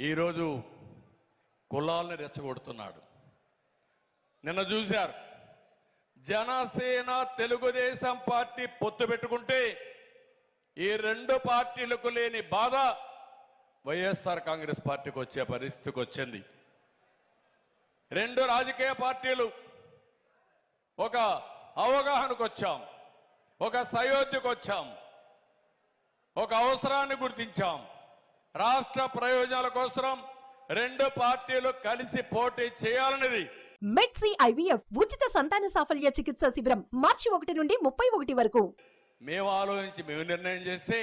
ఈరోజు కులాలను రెచ్చగొడుతున్నాడు. నిన్న చూశారు, జనసేన తెలుగుదేశం పార్టీ పొత్తు పెట్టుకుంటే ఈ రెండు పార్టీలకు లేని బాధ వైఎస్ఆర్ కాంగ్రెస్ పార్టీకి వచ్చే పరిస్థితికి వచ్చింది. రెండు రాజకీయ పార్టీలు ఒక అవగాహనకు వచ్చాం, ఒక సయోధ్యకు వచ్చాం, ఒక అవసరాన్ని గుర్తించాం. రాష్ట్ర ప్రయోజనాల కోసం రెండు పార్టీలు కలిసి పోటీ చేయాలనేది. మెడ్సీ IVF ఉచిత సంతాన సాఫల్య చికిత్స శిబిరం మార్చి 1 నుండి 31 వరకు. మేము ఆలోచించి మేము నిర్ణయం చేస్తే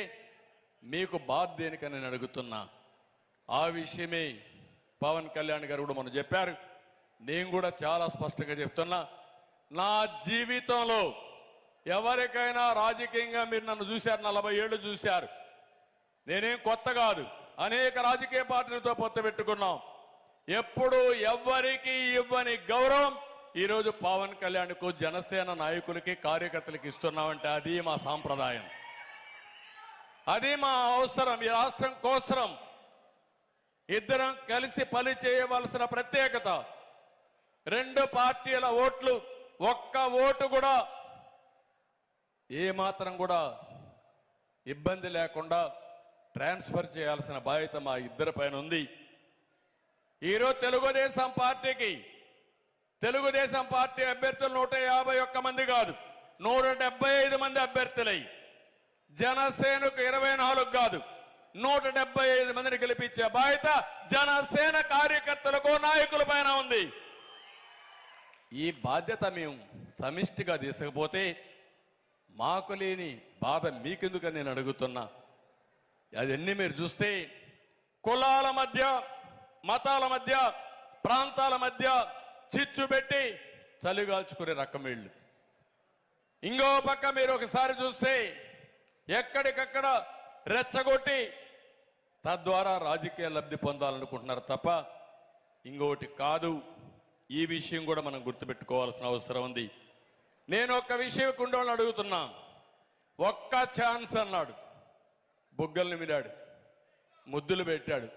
మీకు బాధ దేనికని నేను అడుగుతున్నా. ఆ విషయమే పవన్ కళ్యాణ్ గారు కూడా మనం చెప్పారు. నేను కూడా చాలా స్పష్టంగా చెప్తున్నా, నా జీవితంలో ఎవరికైనా రాజకీయంగా మీరు నన్ను చూశారు, 40 ఏళ్ళు చూశారు. నేనేం కొత్త కాదు, అనేక రాజకీయ పార్టీలతో పొత్తు పెట్టుకున్నాం. ఎప్పుడు ఎవ్వరికి ఇవ్వని గౌరవం ఈరోజు పవన్ కళ్యాణ్కు, జనసేన నాయకులకి, కార్యకర్తలకి ఇస్తున్నామంటే అది మా సాంప్రదాయం, అది మా అవసరం. ఈ రాష్ట్రం కోసం ఇద్దరం కలిసి పని చేయవలసిన ప్రత్యేకత. రెండు పార్టీల ఓట్లు, ఒక్క ఓటు కూడా ఏమాత్రం కూడా ఇబ్బంది లేకుండా ట్రాన్స్ఫర్ చేయాల్సిన బాధ్యత మా ఇద్దరి పైన ఉంది. ఈరోజు తెలుగుదేశం పార్టీ అభ్యర్థులు 151 మంది కాదు, 175 మంది అభ్యర్థులై, జనసేనకు 24 కాదు 175 మందిని గెలిపించే బాధ్యత జనసేన కార్యకర్తలకు, నాయకుల పైన ఉంది. ఈ బాధ్యత మేము సమిష్టిగా తీసుకపోతే మాకు లేని బాధ మీకెందుకని నేను అడుగుతున్నా. అదన్నీ మీరు చూస్తే కులాల మధ్య, మతాల మధ్య, ప్రాంతాల మధ్య చిచ్చు పెట్టి చలిగాల్చుకునే రకం వీళ్ళు. ఇంకో పక్క మీరు ఒకసారి చూస్తే ఎక్కడికక్కడ రెచ్చగొట్టి తద్వారా రాజకీయ లబ్ధి పొందాలనుకుంటున్నారు తప్ప ఇంకోటి కాదు. ఈ విషయం కూడా మనం గుర్తుపెట్టుకోవాల్సిన అవసరం ఉంది. నేను ఒక్క విషయం కుండోళ్ళని అడుగుతున్నా, ఒక్క ఛాన్స్ అన్నాడు, బుగ్గల్ని మిరాడు, ముద్దులు పెట్టాడు,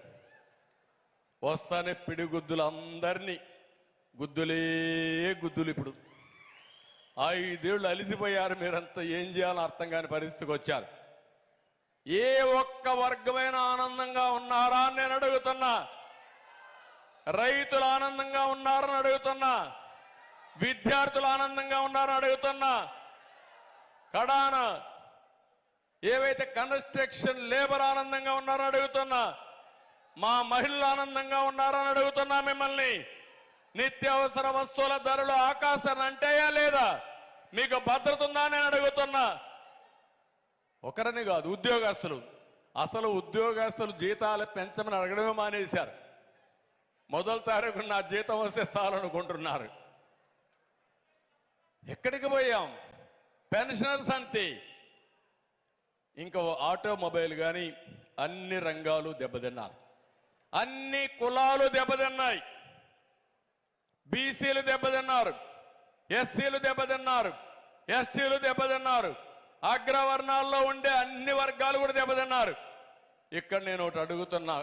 వస్తానే పిడిగుద్దులు అందరినీ గుద్దులే గుద్దులు. ఇప్పుడు 5 ఏళ్ళు అలిసిపోయారు మీరంతా, ఏం చేయాలో అర్థం కాని పరిస్థితికి వచ్చారు. ఏ ఒక్క వర్గమైన ఆనందంగా ఉన్నారా అని నేను అడుగుతున్నా. రైతులు ఆనందంగా ఉన్నారని అడుగుతున్నా, విద్యార్థులు ఆనందంగా ఉన్నారని అడుగుతున్నా, కడాన ఏవైతే కన్స్ట్రక్షన్ లేబర్ ఆనందంగా ఉన్నారని అడుగుతున్నా, మా మహిళలు ఆనందంగా ఉన్నారని అడుగుతున్నా మిమ్మల్ని. నిత్యావసర వస్తువుల ధరలు ఆకాశాన్ని అంటాయా లేదా? మీకు భద్రత ఉందా నేను అడుగుతున్నా. ఒకరిని కాదు, ఉద్యోగస్తులు, అసలు ఉద్యోగస్తులు జీతాలు పెంచమని అడగడమే మానేశారు. మొదటి తారీఖు నా జీతం వస్తే చాలనుకుంటున్నారు. ఎక్కడికి పోయాం? పెన్షనర్స్ అంతే. ఇంకా ఆటోమొబైల్ కానీ అన్ని రంగాలు దెబ్బతిన్నారు, అన్ని కులాలు దెబ్బతిన్నాయి. బీసీలు దెబ్బతిన్నారు, ఎస్సీలు దెబ్బతిన్నారు, ఎస్టీలు దెబ్బతిన్నారు, అగ్రవర్ణాల్లో ఉండే అన్ని వర్గాలు కూడా దెబ్బతిన్నారు. ఇక్కడ నేను ఒకటి అడుగుతున్నా,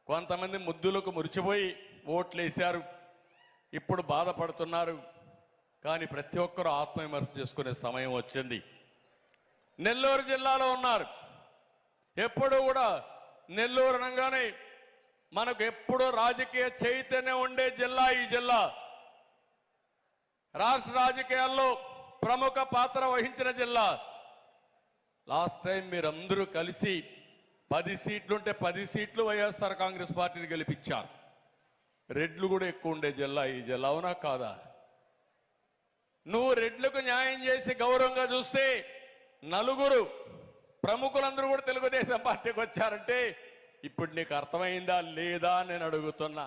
కొంతమంది ముద్దులకు మురిచిపోయి ఓట్లు వేశారు, ఇప్పుడు బాధపడుతున్నారు. కానీ ప్రతి ఒక్కరూ ఆత్మవిమర్శ చేసుకునే సమయం వచ్చింది. నెల్లూరు జిల్లాలో ఉన్నారు. ఎప్పుడు కూడా నెల్లూరు అనగానే మనకు ఎప్పుడూ రాజకీయ చైతన్యం ఉండే జిల్లా ఈ జిల్లా. రాష్ట్ర రాజకీయాల్లో ప్రముఖ పాత్ర వహించిన జిల్లా. లాస్ట్ టైం మీరందరూ కలిసి 10 సీట్లుంటే 10 సీట్లు వైఎస్ఆర్ కాంగ్రెస్ పార్టీని గెలిపించారు. రెడ్లు కూడా ఎక్కువ ఉండే జిల్లా ఈ జిల్లా, అవునా కాదా? నువ్వు రెడ్లకు న్యాయం చేసి గౌరవంగా చూస్తే నలుగురు ప్రముఖులందరూ కూడా తెలుగుదేశం పార్టీకి వచ్చారంటే ఇప్పుడు నీకు అర్థమైందా లేదా నేను అడుగుతున్నా.